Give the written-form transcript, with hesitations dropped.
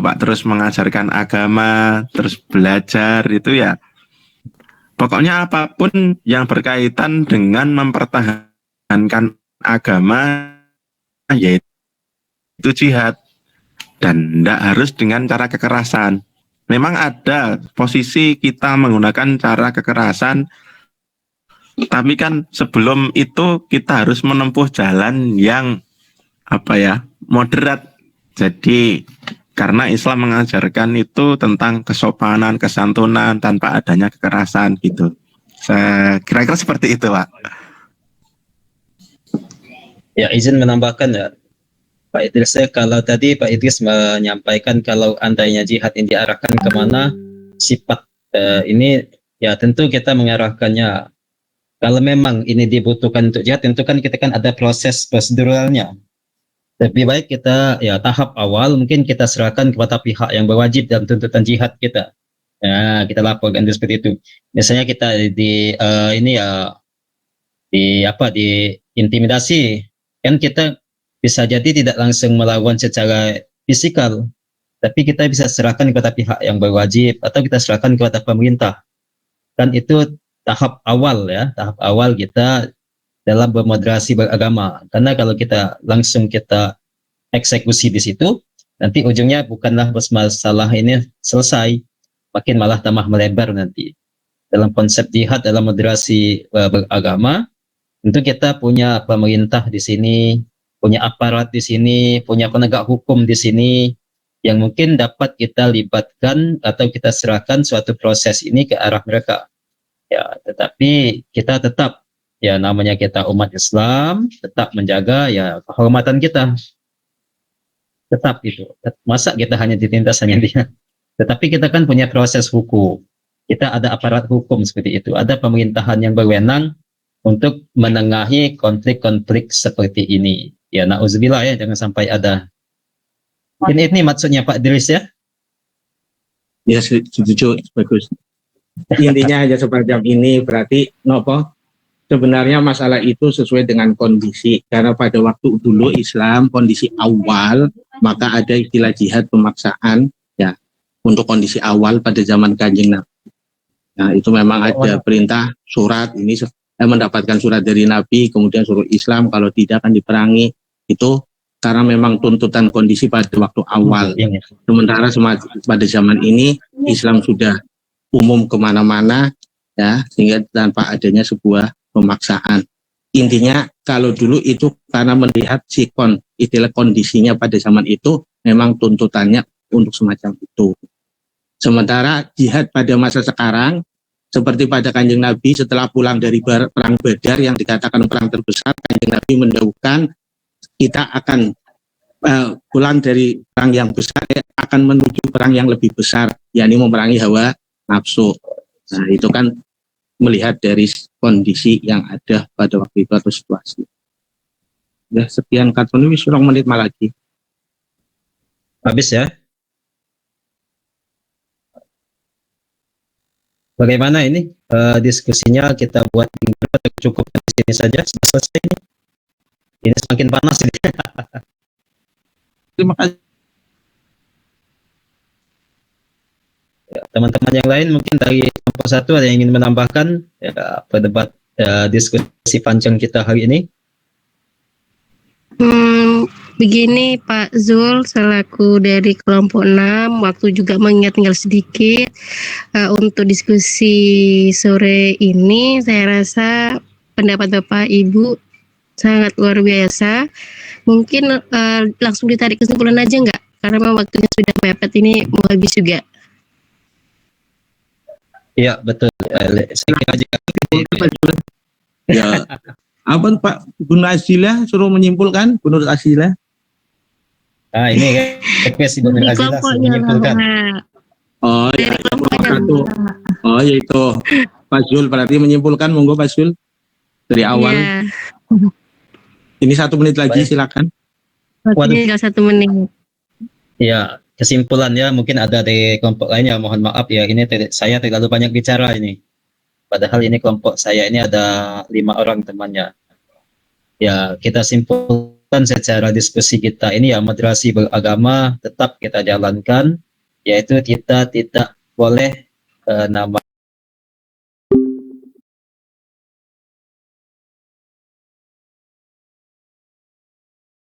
Pak, terus mengajarkan agama, terus belajar itu ya. Pokoknya apapun yang berkaitan dengan mempertahankan agama, yaitu jihad. Dan tidak harus dengan cara kekerasan. Memang ada posisi kita menggunakan cara kekerasan, tapi kan sebelum itu kita harus menempuh jalan yang moderat. Jadi karena Islam mengajarkan itu tentang kesopanan, kesantunan tanpa adanya kekerasan gitu. Kira-kira seperti itu, Pak. Ya, izin menambahkan ya, Pak Idris, kalau tadi Pak Idris menyampaikan kalau andainya jihad ini diarahkan kemana, sifat ini ya tentu kita mengarahkannya. Kalau memang ini dibutuhkan untuk jihad, tentu kan kita kan ada proses proseduralnya. Lebih baik kita ya tahap awal mungkin kita serahkan kepada pihak yang berwajib dalam tuntutan jihad kita. Ya, kita laporkan seperti itu. Misalnya kita di intimidasi, kan kita bisa jadi tidak langsung melawan secara fisikal, tapi kita bisa serahkan kepada pihak yang berwajib atau kita serahkan kepada pemerintah. Kan itu tahap awal ya, tahap awal kita dalam bermoderasi beragama. Karena kalau kita langsung kita eksekusi di situ, nanti ujungnya bukanlah masalah ini selesai, makin malah tambah melebar nanti. Dalam konsep jihad dalam moderasi beragama, tentu kita punya pemerintah di sini, punya aparat di sini, punya penegak hukum di sini, yang mungkin dapat kita libatkan atau kita serahkan suatu proses ini ke arah mereka. Ya, tetapi kita tetap, ya namanya kita umat Islam, tetap menjaga ya kehormatan kita. Tetap itu. Masa kita hanya ditindas hanya dia. Tetapi kita kan punya proses hukum. Kita ada aparat hukum seperti itu. Ada pemerintahan yang berwenang untuk menengahi konflik-konflik seperti ini. Ya, na'udzubillah ya, jangan sampai ada. Ini maksudnya Pak Idris ya? Ya, setuju, bagus. Intinya hanya semacam ini, berarti nopo sebenarnya masalah itu sesuai dengan kondisi. Karena pada waktu dulu Islam kondisi awal, maka ada istilah jihad pemaksaan ya untuk kondisi awal pada zaman Kanjeng Nabi. Nah, itu memang ada perintah surat ini mendapatkan surat dari Nabi, kemudian suruh Islam, kalau tidak akan diperangi. Itu karena memang tuntutan kondisi pada waktu awal. Sementara pada zaman ini Islam sudah umum kemana-mana ya, sehingga tanpa adanya sebuah pemaksaan. Intinya kalau dulu itu karena melihat istilah kondisinya pada zaman itu memang tuntutannya untuk semacam itu. Sementara jihad pada masa sekarang seperti pada Kanjeng Nabi setelah pulang dari perang Badar yang dikatakan perang terbesar, Kanjeng Nabi mendahulukan kita akan pulang dari perang yang besar akan menuju perang yang lebih besar, yakni memerangi hawa nafsu. Nah, itu kan melihat dari kondisi yang ada pada waktu itu atau situasi. Ya, sekian kartun ini 10 menit malah lagi. Habis ya. Bagaimana ini diskusinya kita buat cukup di sini saja, sudah selesai ini. Ini semakin panas ini. Terima kasih. Ya, teman-teman yang lain mungkin dari kelompok 1 ada yang ingin menambahkan ya, debat diskusi panjang kita hari ini. Begini Pak Zul, selaku dari kelompok 6, waktu juga mengingat tinggal sedikit untuk diskusi sore ini. Saya rasa pendapat Bapak Ibu sangat luar biasa. Mungkin langsung ditarik kesimpulan aja nggak? Karena memang waktunya sudah mepet, ini mau habis juga. Iya betul. Saya kira juga. Ya, apa Pak Gunur Azila suruh menyimpulkan, Gunur Azila? Ah, ini request Gunur Azila suruh menyimpulkan. Oh ya, satu. Oh ya itu Pak Zul berarti menyimpulkan, monggo Pak Zul dari awal. Ya. Ini 1 menit lagi, silakan. Waktunya tinggal 1 menit. Ya, kesimpulan ya, mungkin ada di kelompok lainnya, mohon maaf ya, ini saya terlalu banyak bicara ini. Padahal ini kelompok saya ini ada 5 orang temannya. Ya, kita simpulkan terapkan secara diskusi kita ini ya, moderasi beragama tetap kita jalankan, yaitu kita tidak boleh